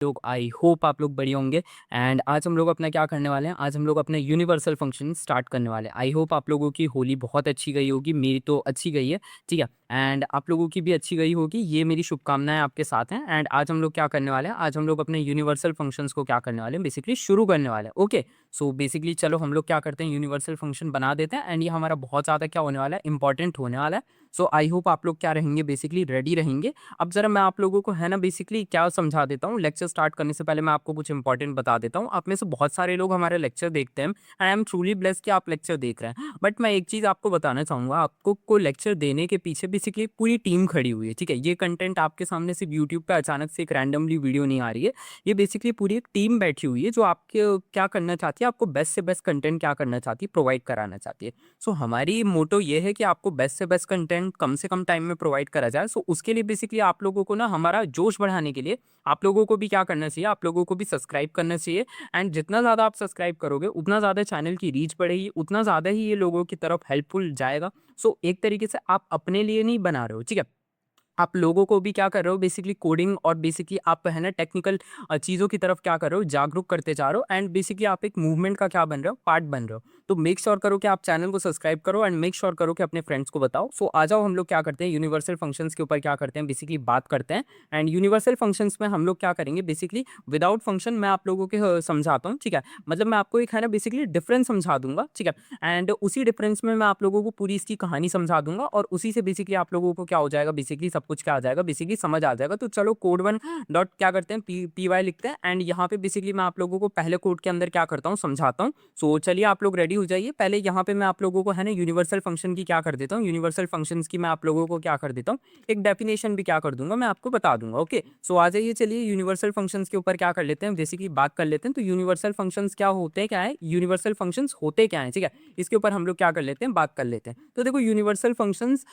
लोग I hope आप लोग बढ़िया होंगे। एंड आज हम लोग अपना क्या करने वाले हैं, आज हम लोग अपने यूनिवर्सल फंक्शन स्टार्ट करने वाले हैं। आई होप आप लोगों की होली बहुत अच्छी गई होगी, मेरी तो अच्छी गई है। ठीक है, एंड आप लोगों की भी अच्छी गई होगी, ये मेरी शुभकामनाएं आपके साथ हैं। एंड आज हम लोग क्या करने वाले हैं, आज हम लोग अपने यूनिवर्सल फंक्शंस को क्या करने वाले हैं, बेसिकली शुरू करने वाले हैं। ओके, सो बेसिकली चलो हम लोग क्या करते हैं, यूनिवर्सल फंक्शन बना देते हैं। एंड ये हमारा बहुत ज़्यादा क्या होने वाला है, इंपॉर्टेंट होने वाला है। सो आई होप आप लोग क्या रहेंगे, बेसिकली रेडी रहेंगे। अब ज़रा मैं आप लोगों को है ना बेसिकली क्या समझा देता हूँ, लेक्चर स्टार्ट करने से पहले मैं आपको कुछ इंपॉर्टेंट बता देता हूँ। आप में से बहुत सारे लोग हमारे लेक्चर देखते हैं and I am truly blessed कि आप लेक्चर देख रहे हैं। बट मैं एक चीज़ आपको बताना चाहूँगा, आपको को लेक्चर देने के पीछे बेसिकली पूरी टीम खड़ी हुई है। ठीक है, ये कंटेंट आपके सामने सिर्फ यूट्यूब पे अचानक से एक रैंडमली वीडियो नहीं आ रही है। ये बेसिकली पूरी एक टीम बैठी हुई है जो आपके क्या करना चाहती है, आपको बेस्ट से बेस्ट कंटेंट क्या करना चाहती है, प्रोवाइड कराना चाहती है। सो हमारी मोटो ये है कि आपको बेस्ट से बेस्ट कंटेंट कम से कम टाइम में प्रोवाइड करा जाए। सो उसके लिए बेसिकली आप लोगों को ना हमारा जोश बढ़ाने के लिए आप लोगों को भी क्या करना चाहिए, आप लोगों को भी सब्सक्राइब करना चाहिए। एंड जितना ज़्यादा आप सब्सक्राइब करोगे उतना ज़्यादा चैनल की रीच बढ़ेगी, उतना ज़्यादा ही ये लोगों की तरफ हेल्पफुल जाएगा। सो एक तरीके से आप अपने लिए नहीं बना रहे हो, ठीक है, आप लोगों को भी क्या कर रहे हो, बेसिकली कोडिंग और बेसिकली आप है ना टेक्निकल चीज़ों की तरफ क्या कर रहे हो, जागरूक करते जा रहे हो। एंड बेसिकली आप एक मूवमेंट का क्या बन रहे हो, पार्ट बन रहे हो। तो मेक श्योर करो कि आप चैनल को सब्सक्राइब करो एंड मेक श्योर करो कि अपने फ्रेंड्स को बताओ। सो आ जाओ, हम लोग क्या करते हैं, यूनिवर्सल फंक्शंस के ऊपर क्या करते हैं, बेसिकली बात करते हैं। एंड यूनिवर्सल फंक्शंस में हम लोग क्या करेंगे, बेसिकली विदाउट फंक्शन मैं आप लोगों के समझाता हूँ। ठीक है, मतलब मैं आपको एक है ना बेसिकली डिफरेंस समझा दूंगा। ठीक है, एंड उसी डिफरेंस में मैं आप लोगों को पूरी इसकी कहानी समझा दूंगा और उसी से बेसिकली आप लोगों को क्या हो जाएगा, बेसिकली सब कुछ क्या आ जाएगा, बेसिकली समझ आ जाएगा। तो चलो कोड वन डॉट क्या करते हैं, पी वाई लिखते हैं। एंड यहाँ पे बेसिकली मैं आप लोगों को पहले कोड के अंदर क्या करता हूँ, समझाता हूँ। सो चलिए आप लोग रेडी हो जाइए। पहले यहाँ पे मैं आप लोगों को है ना यूनिवर्सल फंक्शन की क्या कर देता हूँ, यूनिवर्सल फंक्शंस की मैं आप लोगों को क्या कर देता हूँ, एक डेफिनेशन भी क्या कर दूंगा, मैं आपको बता दूंगा। ओके, सो आ जाइए, चलिए यूनिवर्सल फंक्शंस के ऊपर क्या कर लेते हैं, बेसिकली बात कर लेते हैं। तो यूनिवर्सल फंक्शंस क्या होते हैं, क्या है यूनिवर्सल फंक्शंस होते क्या है, ठीक है, इसके ऊपर हम लोग क्या कर लेते हैं, बात कर लेते हैं। तो देखो यूनिवर्सल फंक्शंस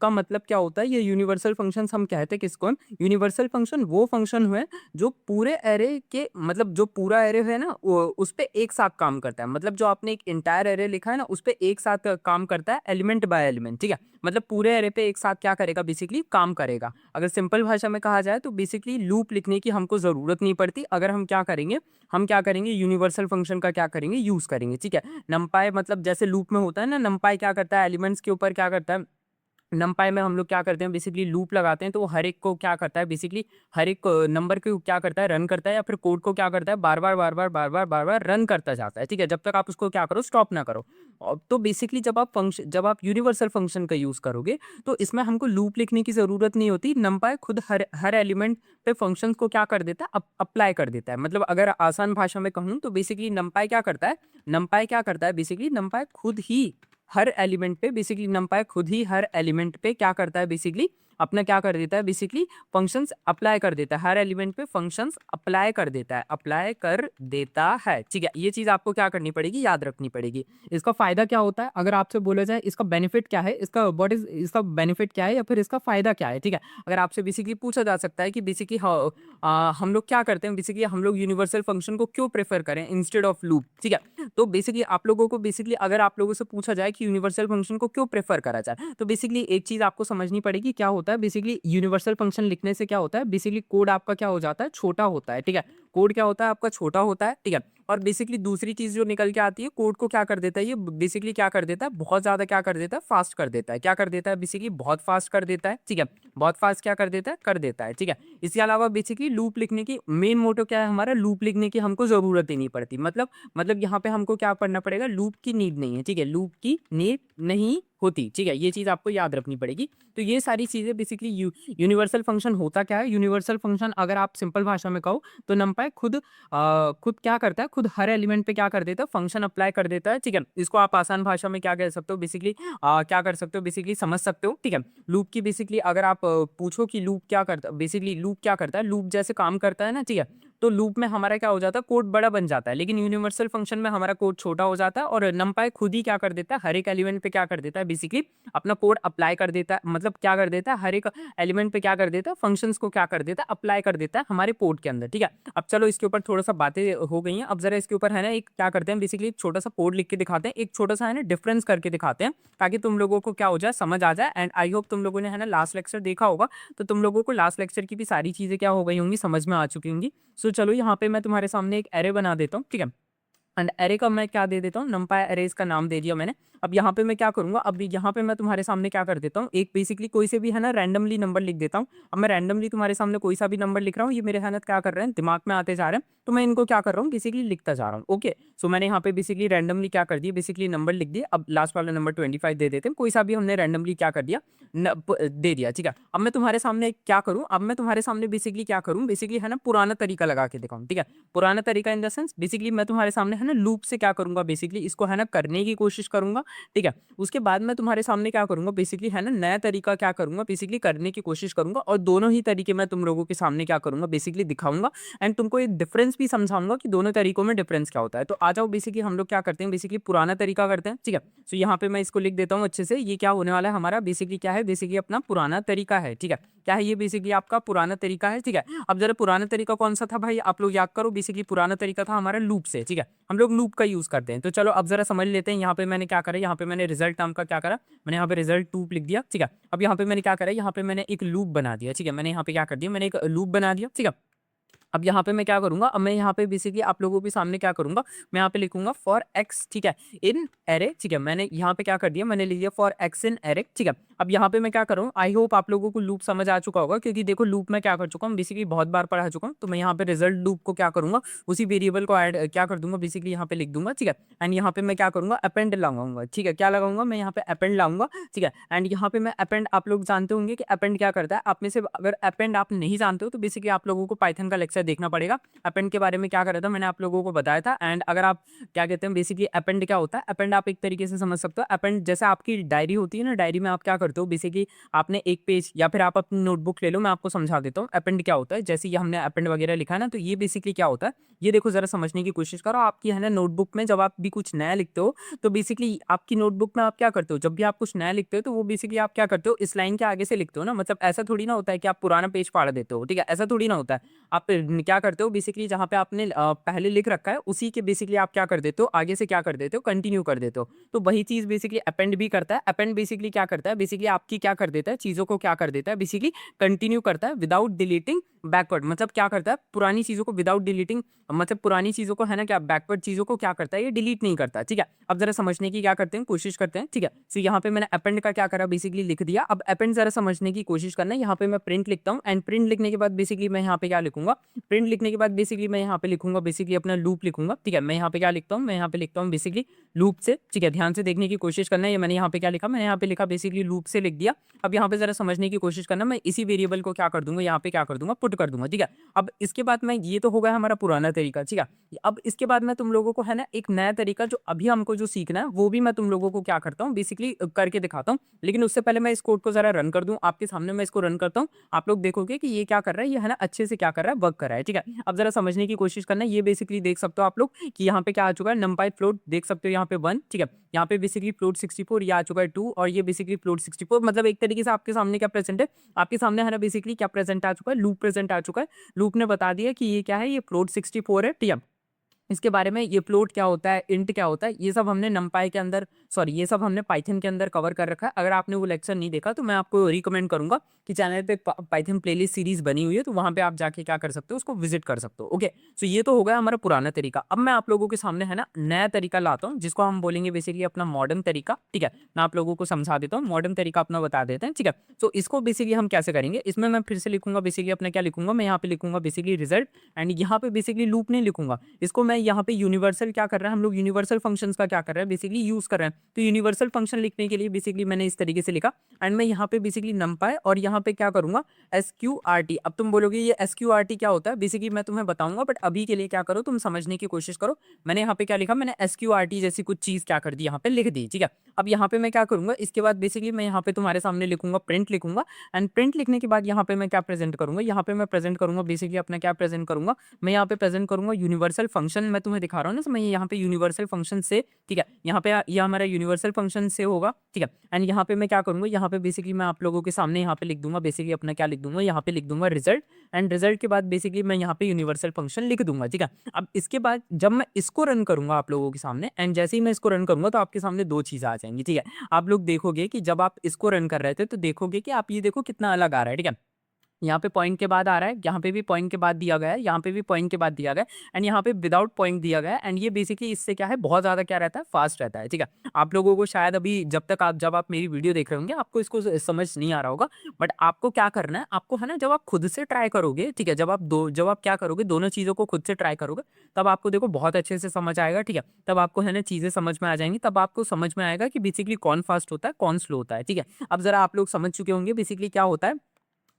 का मतलब क्या होता है, ये यूनिवर्सल फंक्शंस हम कहते हैं किसको, यूनिवर्सल फंक्शन वो फंक्शन हुए जो पूरे एरे के मतलब जो पूरा एरे है ना उस पे एक साथ काम करता है। मतलब जो आपने एक इंटायर एरे लिखा है ना उस पे एक साथ काम करता है, एलिमेंट बाय एलिमेंट। ठीक है, मतलब पूरे एरे पे एक साथ क्या करेगा, बेसिकली काम करेगा। अगर सिंपल भाषा में कहा जाए तो बेसिकली लूप लिखने की हमको जरूरत नहीं पड़ती। अगर हम क्या करेंगे, यूनिवर्सल फंक्शन का क्या करेंगे, यूज करेंगे। ठीक है, नंपाई मतलब जैसे लूप में होता है ना, नंपाई क्या करता है, एलिमेंट्स के ऊपर क्या करता है, नमपाई में हम लोग क्या करते हैं, बेसिकली लूप लगाते हैं। तो वो हर एक को क्या करता है, बेसिकली हर एक नंबर को क्या करता है, रन करता है, या फिर कोड को क्या करता है, बार बार रन करता जाता है। ठीक है, जब तक आप उसको क्या करो, स्टॉप ना करो। और तो बेसिकली जब आप यूनिवर्सल फंक्शन का यूज करोगे तो इसमें हमको लूप लिखने की जरूरत नहीं होती। नमपाई खुद हर हर एलिमेंट पे फंक्शन को क्या कर देता है, अप्लाई कर देता है। मतलब अगर आसान भाषा में कहूँ तो बेसिकली नमपाई क्या करता है, बेसिकली नमपाई खुद ही हर एलिमेंट पे बेसिकली नंपाई खुद ही हर एलिमेंट पे क्या करता है, बेसिकली अपना क्या कर देता है, बेसिकली फंक्शंस अप्लाई कर देता है। हर एलिमेंट पे फंक्शंस अप्लाई कर देता है। ठीक है, ये चीज आपको क्या करनी पड़ेगी, याद रखनी पड़ेगी। इसका फायदा क्या होता है, अगर आपसे बोला जाए इसका बेनिफिट क्या है, इसका व्हाट इज इसका बेनिफिट क्या है या फिर इसका फायदा क्या है। ठीक है, अगर आपसे बेसिकली पूछा जा सकता है कि बेसिकली हम लोग क्या करते हैं, बेसिकली हम लोग यूनिवर्सल फंक्शन को क्यों प्रेफर करें इंस्टेड ऑफ लूप। ठीक है, तो बेसिकली आप लोगों को बेसिकली अगर आप लोगों से पूछा जाए कि यूनिवर्सल फंक्शन को क्यों प्रेफर करा जाए, तो बेसिकली एक चीज आपको समझनी पड़ेगी, क्या होता है बेसिकली यूनिवर्सल फंक्शन लिखने से क्या होता है, बेसिकली कोड आपका क्या हो जाता है, छोटा होता है। ठीक है, कोड क्या होता है आपका, छोटा होता है। ठीक है, और बेसिकली दूसरी चीज जो निकल के आती है, कोड को क्या कर देता है, ये बेसिकली क्या कर देता है, बहुत ज्यादा क्या कर देता है, फास्ट कर देता है। क्या कर देता है, बेसिकली बहुत फास्ट कर देता है। ठीक है, बहुत फास्ट क्या कर देता है, कर देता है। ठीक है, इसके अलावा बेसिकली लूप लिखने की मेन मोटो क्या है हमारा, लूप लिखने की हमको जरूरत ही नहीं पड़ती। मतलब यहाँ पे हमको क्या पढ़ना पड़ेगा, लूप की नीड नहीं है। ठीक है, लूप की नीड नहीं होती। ठीक है, ये चीज आपको याद रखनी पड़ेगी। तो ये सारी चीजें बेसिकली यूनिवर्सल फंक्शन होता क्या है, यूनिवर्सल फंक्शन अगर आप सिंपल भाषा में कहो तो नंपाई खुद क्या करता है, खुद हर एलिमेंट पे क्या कर देता है, फंक्शन अप्लाई कर देता है। ठीक है, इसको आप आसान भाषा में क्या कह सकते हो, बेसिकली क्या कर सकते हो, बेसिकली समझ सकते हो। ठीक है, लूप की बेसिकली अगर आप पूछो कि लूप क्या करता है, बेसिकली लूप क्या करता है, लूप जैसे काम करता है ना। ठीक है, तो लूप में हमारा क्या हो जाता है, कोड बड़ा बन जाता है, लेकिन यूनिवर्सल फंक्शन में हमारा कोड छोटा हो जाता है। और नंपाई खुद ही क्या कर देता है, हर एक एलिमेंट पे क्या कर देता है, बेसिकली अपना कोड अप्लाई कर देता है। मतलब क्या कर देता है, हर एक एलिमेंट पे क्या कर देता है, फंक्शंस को क्या कर देता है, अप्लाई कर देता है हमारे कोड के अंदर। ठीक है, अब चलो इसके ऊपर थोड़ा सा बातें हो गई हैं। अब जरा इसके ऊपर है ना एक क्या करते हैं, बेसिकली एक छोटा सा कोड लिख के दिखाते हैं, एक छोटा सा है ना डिफरेंस करके दिखाते हैं, ताकि तुम लोगों को क्या हो जाए, समझ आ जाए। एंड आई होप तुम लोगों ने है ना लास्ट लेक्चर देखा होगा, तो तुम लोगों को लास्ट लेक्चर की भी सारी चीजें क्या हो गई होंगी, समझ में आ चुकी होंगी। सो चलो यहाँ पे मैं तुम्हारे सामने एक एरे बना देता हूँ, ठीक है। एंड एरे का मैं क्या दे देता हूँ, numpy अरेज का नाम दे दिया मैंने। अब यहाँ पे मैं क्या करूँगा, अब यहाँ पे मैं तुम्हारे सामने क्या कर देता हूँ, एक बेसिकली कोई से भी है ना रैंडमली नंबर लिख देता हूँ। अब मैं रैंडमली तुम्हारे सामने कोई सा भी नंबर लिख रहा हूँ, ये मेरे है ना क्या कर रहे हैं, दिमाग में आते जा रहे हैं, तो मैं इनको क्या कर रहा हूँ, बेसिकली लिखता जा रहा हूँ। ओके, सो मैंने यहाँ पे बेसिकली रैंडमली क्या कर दिया, बेसिकली नंबर लिख दिया। अब लास्ट वाला नंबर 25 दे देते हैं, कोई सा भी हमने रैंडमली क्या कर दिया, दे दिया, ठीक है। अब मैं तुम्हारे सामने क्या करूँ, अब मैं तुम्हारे सामने बेसिकली क्या करूँ, बेसिकली है ना पुराना तरीका लगा के दिखाऊँ, ठीक है। पुराना तरीका इन द सेंस बेसिकली मैं तुम्हारे सामने है ना लूप से क्या करूंगा, बेसिकली इसको है ना करने की कोशिश करूंगा, ठीक है। उसके बाद मैं तुम्हारे सामने क्या करूंगा, बेसिकली है ना नया तरीका क्या करूंगा, बेसिकली करने की कोशिश करूंगा, और दोनों ही तरीके मैं तुम लोगों के सामने क्या करूंगा, बेसिकली दिखाऊंगा। एंड तुमको एक डिफरेंस भी समझाऊंगा कि दोनों तरीकों में डिफरेंस क्या होता है। तो आ जाओ, बेसिकली हम लोग क्या करते हैं, बेसिकली पुराना तरीका करते हैं, ठीक है। सो यहाँ पे मैं इसको लिख देता हूँ अच्छे से, ये क्या होने वाला है हमारा, बेसिकली क्या है, बेसिकली अपना पुराना तरीका है, ठीक है। क्या है ये, बेसिकली आपका पुराना तरीका है, ठीक है। अब जरा पुराना तरीका कौन सा था भाई, आप लोग याद करो। बेसिकली पुराना तरीका था हमारा लूप से, ठीक है। हम लोग लूप का यूज करते हैं। तो चलो अब जरा समझ लेते हैं, यहाँ पे मैंने क्या करा, यहाँ पे मैंने रिजल्ट नाम का क्या करा, मैंने यहाँ पे रिजल्ट लूप लिख दिया, ठीक है। अब यहाँ पे मैंने क्या करा, यहाँ पे मैंने एक लूप बना दिया, ठीक है। मैंने यहाँ पे क्या कर दिया, मैंने एक लूप बना दिया, ठीक है। अब यहाँ पे मैं क्या करूंगा, अब मैं यहाँ पे बेसिकली आप लोगों के सामने क्या करूंगा, मैं यहाँ पे लिखूंगा फॉर एक्स, ठीक है, इन एरे, ठीक है। मैंने यहाँ पे क्या कर दिया, मैंने लिख दिया फॉर एक्स इन एरे, ठीक है। अब यहाँ पे मैं क्या करूँ, आई होप आप लोगों को लूप समझ आ चुका होगा, क्योंकि देखो लूप में क्या कर चुका हूँ, बेसिकली बहुत बार पढ़ा चुका हूँ। तो मैं यहाँ पे रिजल्ट लूप को क्या करूंगा, उसी वेरिएबल को ऐड क्या कर दूंगा, बेसिकली यहाँ पे लिख दूंगा, ठीक है। एंड यहाँ पे मैं क्या करूंगा, अपेंड लगाऊंगा, ठीक है। क्या लगाऊंगा, मैं यहाँ पे अपेंड लाऊंगा, ठीक है। एंड यहाँ पे मैं अपेंड, आप लोग जानते होंगे कि अपेंड क्या करता है। आप में से अगर अपेंड आप नहीं जानते हो तो बेसिकली आप लोगों को पाइथन का लेक्चर देखना पड़ेगा। अपेंड के बारे में क्या करा था, मैंने आप लोगों को बताया था। एंड अगर आप क्या कहते हैं, बेसिकली अपेंड क्या होता है, अपेंड आप एक तरीके से समझ सकते हो। अपेंड जैसे आपकी डायरी होती है ना, डायरी में आप क्या करते हो, बेसिकली आपने एक पेज या फिर आप अपनी नोटबुक ले लो, मैं आपको समझा देता हूँ अपेंड क्या होता है। जैसे ये हमने अपेंड वगैरह लिखा है ना, तो ये बेसिकली क्या होता है, ये देखो जरा समझने की कोशिश करो। आपकी है ना नोटबुक में जब आप भी कुछ नया लिखते हो, तो बेसिकली आपकी नोटबुक में आप क्या करते हो, जब भी आप कुछ नया लिखते हो तो वो बेसिकली आप क्या करते हो, इस लाइन के आगे से लिखते हो ना। मतलब ऐसा थोड़ी ना होता है कि आप पुराना पेज फाड़ देते हो, ठीक है, ऐसा थोड़ी ना होता है। आप क्या करते हो, बेसिकली जहाँ पे आपने पहले लिख रखा है उसी के बेसिकली आप क्या कर देते हो, आगे से क्या कर देते हो, कंटिन्यू कर देते हो। तो वही चीज बेसिकली अपेंड भी करता है। अपेंड बेसिकली क्या करता है, बेसिकली आपकी क्या कर देता है, चीजों को क्या कर देता है, बेसिकली कंटिन्यू करता है विदाउट डिलीटिंग बैकवर्ड। मतलब क्या करता है, पुरानी चीजों को विदाउट डिलीटिंग, मतलब पुरानी चीजों को है ना क्या, बैकवर्ड चीजों को क्या करता है, ये डिलीट नहीं करता, ठीक है। अब जरा समझने की क्या करते हैं, कोशिश करते हैं, ठीक है। तो यहाँ पे मैंने अपेंड का क्या करा, बेसिकली लिख दिया। अब अपेंड जरा समझने की कोशिश करना है। यहाँ पे मैं प्रिंट लिखता हूँ, एंड प्रिंट लिखने के बाद बेसिकली मैं यहाँ पे क्या लिखूंगा, प्रिंट लिखने के बाद बेसिकली मैं यहाँ पे लिखूंगा, बेसिकली अपना लूप लिखूंगा, ठीक है। मैं यहाँ पे क्या लिखता हूँ, मैं यहाँ पे लिखता हूँ बेसिकली लूप से, ठीक है। ध्यान से देखने की कोशिश करना है। ये मैंने यहाँ पे क्या लिखा, मैंने यहाँ पे लिखा बेसिकली लूप से लिख दिया। अब यहाँ पे जरा समझने की कोशिश करना, मैं इसी वेरिएबल को क्या कर दूंगा, यहाँ पे क्या कर दूंगा, पुट कर दूंगा, ठीक है। अब इसके बाद मैं, ये तो हो गया हमारा पुराना तरीका, ठीक है। अब इसके बाद मैं तुम लोगों को है ना एक नया तरीका जो अभी हमको जो सीखना है वो भी मैं तुम लोगों को क्या करता हूँ, बेसिकली करके दिखाता हूँ। लेकिन उससे पहले मैं इस कोड को जरा रन कर दूं आपके सामने। मैं इसको रन करता हूँ, आप लोग देखोगे कि ये क्या कर रहा है, ये है ना अच्छे से क्या कर रहा है, वर्क कर रहा है, ठीक है। अब जरा समझने की कोशिश करना है। ये बेसिकली देख सकते हो आप लोग कि यहाँ पे क्या आ चुका है, नंपाई फ्लोट देख सकते हो यहाँ पे 1, ठीक है। यहाँ पे बेसिकली फ्लोट 64, ये आ चुका है 2, और ये बेसिकली फ्लोट 64। मतलब एक तरीके से आपके सामने क्या प्रेजेंट है, आपके सामने है ना बेसिकली क्या प्रेजेंट आ चुका है, लूप प्रेजेंट आ चुका है। लूप ने बता दिया कि ये क्या है, ये फ्लोट 64 है, ठीक है। इसके बारे में, ये फ्लोट क्या होता है, इंट क्या होता है, ये सब हमने नंपाई के अंदर, सॉरी ये सब हमने पाइथन के अंदर कवर कर रखा है। अगर आपने वो लेक्चर नहीं देखा तो मैं आपको रिकमेंड करूंगा कि चैनल पे पाइथन प्लेलिस्ट सीरीज बनी हुई है, तो वहां पे आप जाके क्या कर सकते हो, उसको विजिट कर सकते हो। ओके, सो ये तो हो गया हमारा पुराना तरीका। अब मैं आप लोगों के सामने है ना नया तरीका लाता हूँ, जिसको हम बोलेंगे बेसिकली अपना मॉडर्न तरीका, ठीक है। मैं आप लोगों को समझा देता हूँ, मॉडर्न तरीका अपना बता देते हैं, ठीक है। तो इसको बेसिकली हम कैसे करेंगे, इसमें मैं फिर से लिखूंगा बेसिकली अपना क्या लिखूंगा, मैं यहाँ पे लिखूंगा बेसिकली रिजल्ट। एंड यहाँ पे बेसिकली लूप नहीं लिखूंगा, इसको मैं यहाँ पे यूनिवर्सल क्या कर रहा है, हम लोग यूनिवर्सल फंक्शंस का क्या कर रहे हैं, बेसिकली यूज कर रहे हैं। तो यूनिवर्सल फंक्शन लिखने के लिए बेसिकली मैंने इस तरीके से लिखा। एंड मैं यहाँ पे बेसिकली नंपाई और यहाँ पे क्या करूंगा, SQRT। अब तुम बोलोगे ये SQRT क्या होता है, बेसिकली मैं तुम्हें बताऊंगा, बट अभी के लिए क्या करो, तुम समझने की कोशिश करो। मैंने यहाँ पे क्या लिखा, मैंने SQRT जैसी कुछ चीज क्या कर दी, यहाँ पे लिख दी, ठीक है। अब यहाँ पे मैं क्या करूंगा, इसके बाद बेसिकली मैं यहाँ पे तुम्हारे सामने लिखूंगा, प्रिंट लिखूंगा। एंड प्रिंट लिखने के बाद यहाँ पे मैं क्या प्रेजेंट करूंगा, यहाँ पे मैं प्रेजेंट करूंगा बेसिकली अपना क्या प्रेजेंट करूंगा, मैं यहाँ पे प्रेजेंट करूंगा यूनिवर्सल फंक्शन। मैं तुम्हें दिखा रहा हूँ ना, तो मैं यहाँ पे यूनिवर्सल फंक्शन से, ठीक है, यहाँ पे ये हमारा यूनिवर्सल फंक्शन से होगा, ठीक है। एंड यहाँ पे मैं क्या करूंगा, यहाँ पे बेसिकली मैं आप लोगों के सामने यहाँ पे लिख दूंगा बेसिकली अपना क्या लिख दूंगा, यहाँ पे लिख दूंगा रिजल्ट। एंड रिजल्ट के बाद बेसिकली मैं यहाँ पे यूनिवर्सल फंक्शन लिख दूंगा, ठीक है। अब इसके बाद जब मैं इसको रन करूंगा आप लोगों के सामने, एंड जैसे ही मैं इसको रन करूंगा तो आपके सामने दो चीजें आ जाएंगी, ठीक है। आप लोग देखोगे कि जब आप इसको रन कर रहे थे तो देखोगे कि आप ये देखो कितना अलग आ रहा है, ठीक है। यहाँ पे पॉइंट के बाद आ रहा है, यहाँ पे भी पॉइंट के बाद दिया गया है, यहाँ पे भी पॉइंट के बाद दिया गया है एंड यहाँ पे विदाउट पॉइंट दिया गया है एंड ये बेसिकली इससे क्या है बहुत ज़्यादा क्या रहता है फास्ट रहता है, ठीक है। आप लोगों को शायद अभी जब आप मेरी वीडियो देख रहे होंगे आपको इसको समझ नहीं आ रहा होगा, बट आपको क्या करना है, आपको है ना जब आप खुद से ट्राई करोगे, ठीक है, जब आप क्या करोगे दोनों चीज़ों को खुद से ट्राई करोगे तब आपको देखो बहुत अच्छे से समझ आएगा, ठीक है। तब आपको है ना चीज़ें समझ में आ जाएंगी, तब आपको समझ में आएगा कि बेसिकली कौन फास्ट होता है कौन स्लो होता है, ठीक है। अब जरा आप लोग समझ चुके होंगे बेसिकली क्या होता है,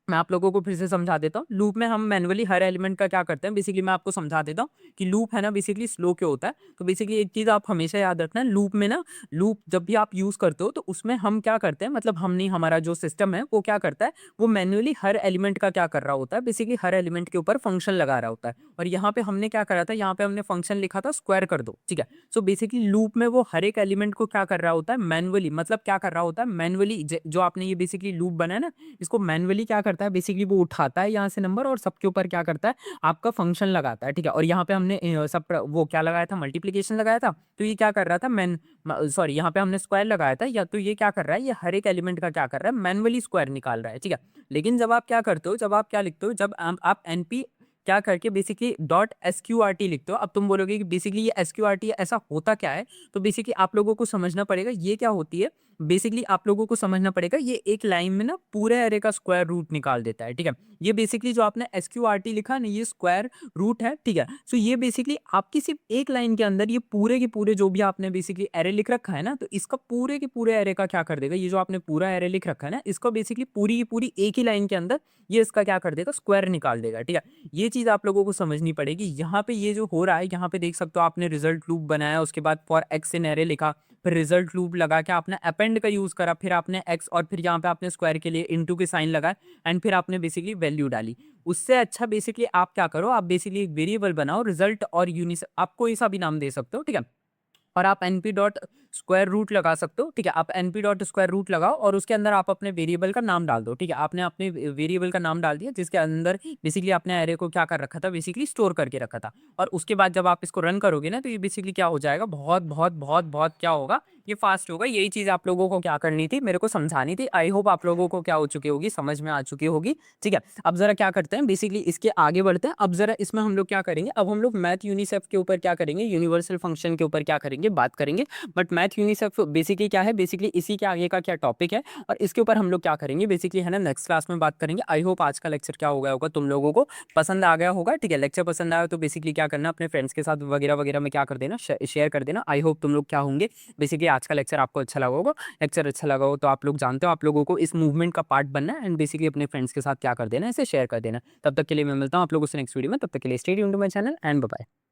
मैं आप लोगों को फिर से समझा देता हूँ। लूप में हम मैनुअली हर एलिमेंट का क्या करते हैं, बेसिकली मैं आपको समझा देता हूँ कि लूप है ना बेसिकली स्लो क्यों होता है। तो बेसिकली एक चीज़ आप हमेशा याद रखना, लूप में ना, लूप जब भी आप यूज़ करते हो तो उसमें हम क्या करते हैं, मतलब हम नहीं, हमारा जो सिस्टम है वो क्या करता है, वो मैनुअली हर एलिमेंट का क्या कर रहा होता है, बेसिकली हर एलिमेंट के ऊपर फंक्शन लगा रहा होता है। और यहाँ पे हमने क्या करा था, यहाँ पे हमने फंक्शन लिखा था स्क्वायर कर दो, ठीक है। सो बेसिकली लूप में वो हर एक एलिमेंट को क्या कर रहा होता है मैनुअली, मतलब क्या कर रहा होता है मैनुअली, जो आपने ये बेसिकली लूप बनाया ना, इसको मैनुअली क्या करता है, बेसिकली वो उठाता है यहाँ से नंबर और सबके ऊपर क्या करता है, आपका फंक्शन लगाता है, ठीक है। और यहाँ पे हमने वो क्या लगाया था, मल्टीप्लिकेशन लगाया था, तो ये क्या कर रहा था, सॉरी यहाँ पे हमने स्क्वायर लगाया था, या तो ये क्या कर रहा है, ये हर एक एलिमेंट का क्या कर रहा है मैनुअली स्क्वायर निकाल रहा है, ठीक है। लेकिन जब आप क्या करते हो, जब आप क्या लिखते हो, जब आप एनपी क्या करके बेसिकली डॉट एसक्यूआरटी लिखते हो, अब तुम बोलोगे कि बेसिकली ये एसक्यूआरटी ऐसा होता क्या है, तो बेसिकली आप लोगों को समझना पड़ेगा ये क्या होती है। बेसिकली आप लोगों को समझना पड़ेगा, ये एक लाइन में ना पूरे एरे का स्क्वायर रूट निकाल देता है, ठीक है। ये बेसिकली जो आपने एसक्यूआरटी लिखा ना, ये स्क्वायर रूट है, ठीक है। सो ये बेसिकली आपकी सिर्फ एक लाइन के अंदर ये पूरे के पूरे जो भी आपने बेसिकली एरे लिख रखा है ना, तो इसका पूरे के पूरे एरे का क्या कर देगा, ये जो आपने पूरा एरे लिख रखा है ना, इसको बेसिकली पूरी की पूरी एक ही लाइन के अंदर ये इसका क्या कर देगा, स्क्वायर निकाल देगा, ठीक है। ये चीज़ आप लोगों को समझनी पड़ेगी। यहाँ पे ये जो हो रहा है, यहाँ पे देख सकते हो आपने रिजल्ट लूप बनाया, उसके बाद फॉर एक्स इन एरे लिखा, फिर रिजल्ट लूप लगा के आपने अपेंड का यूज़ करा, फिर आपने एक्स और फिर यहाँ पे आपने स्क्वायर के लिए इनटू के साइन लगाए एंड फिर आपने बेसिकली वैल्यू डाली। उससे अच्छा बेसिकली आप क्या करो, आप बेसिकली एक वेरिएबल बनाओ, रिजल्ट और यूनिस, आप कोई सा भी नाम दे सकते हो, ठीक है। और आप np डॉट स्क्वायर रूट लगा सकते हो, ठीक है। आप np डॉट स्क्वायर रूट लगाओ और उसके अंदर आप अपने वेरिएबल का नाम डाल दो, ठीक है। आपने अपने वेरिएबल का नाम डाल दिया जिसके अंदर बेसिकली आपने एरे को क्या कर रखा था, बेसिकली स्टोर करके रखा था। और उसके बाद जब आप इसको रन करोगे ना, तो ये बेसिकली क्या हो जाएगा, बहुत बहुत बहुत बहुत क्या होगा, ये फास्ट होगा। यही चीज़ आप लोगों को क्या करनी थी, मेरे को समझानी थी। आई होप आप लोगों को क्या हो चुकी होगी, समझ में आ चुकी होगी, ठीक है। अब जरा क्या करते हैं, बेसिकली इसके आगे बढ़ते हैं। अब जरा इसमें हम लोग क्या करेंगे, अब हम लोग मैथ यूनिसेफ के ऊपर क्या करेंगे, यूनिवर्सल फंक्शन के ऊपर क्या करेंगे, बात करेंगे। बट मैथ यूनिसेफ बेसिकली क्या है, बेसिकली इसी के आगे का क्या टॉपिक है और इसके ऊपर हम लोग क्या करेंगे बेसिकली, है ना, नेक्स्ट क्लास में बात करेंगे। आई होप आज का लेक्चर क्या हो गया होगा, तुम लोगों को पसंद आ गया होगा, ठीक है। लेक्चर पसंद आया तो बेसिकली क्या करना, अपने फ्रेंड्स के साथ वगैरह वगैरह में क्या कर देना, शेयर कर देना। आई होप तुम लोग क्या होंगे, बेसिकली आज का लेक्चर आपको अच्छा लगा होगा। लेक्चर अच्छा लगा हो तो आप लोग जानते हो आप लोगों को इस मूवमेंट का पार्ट बनना है एंड बेसिकली अपने फ्रेंड्स के साथ क्या कर देना, इसे शेयर कर देना। तब तक के लिए मैं मिलता हूँ आप लोगों से नेक्स्ट वीडियो में, तब तक के लिए stay tuned to my channel and bye bye.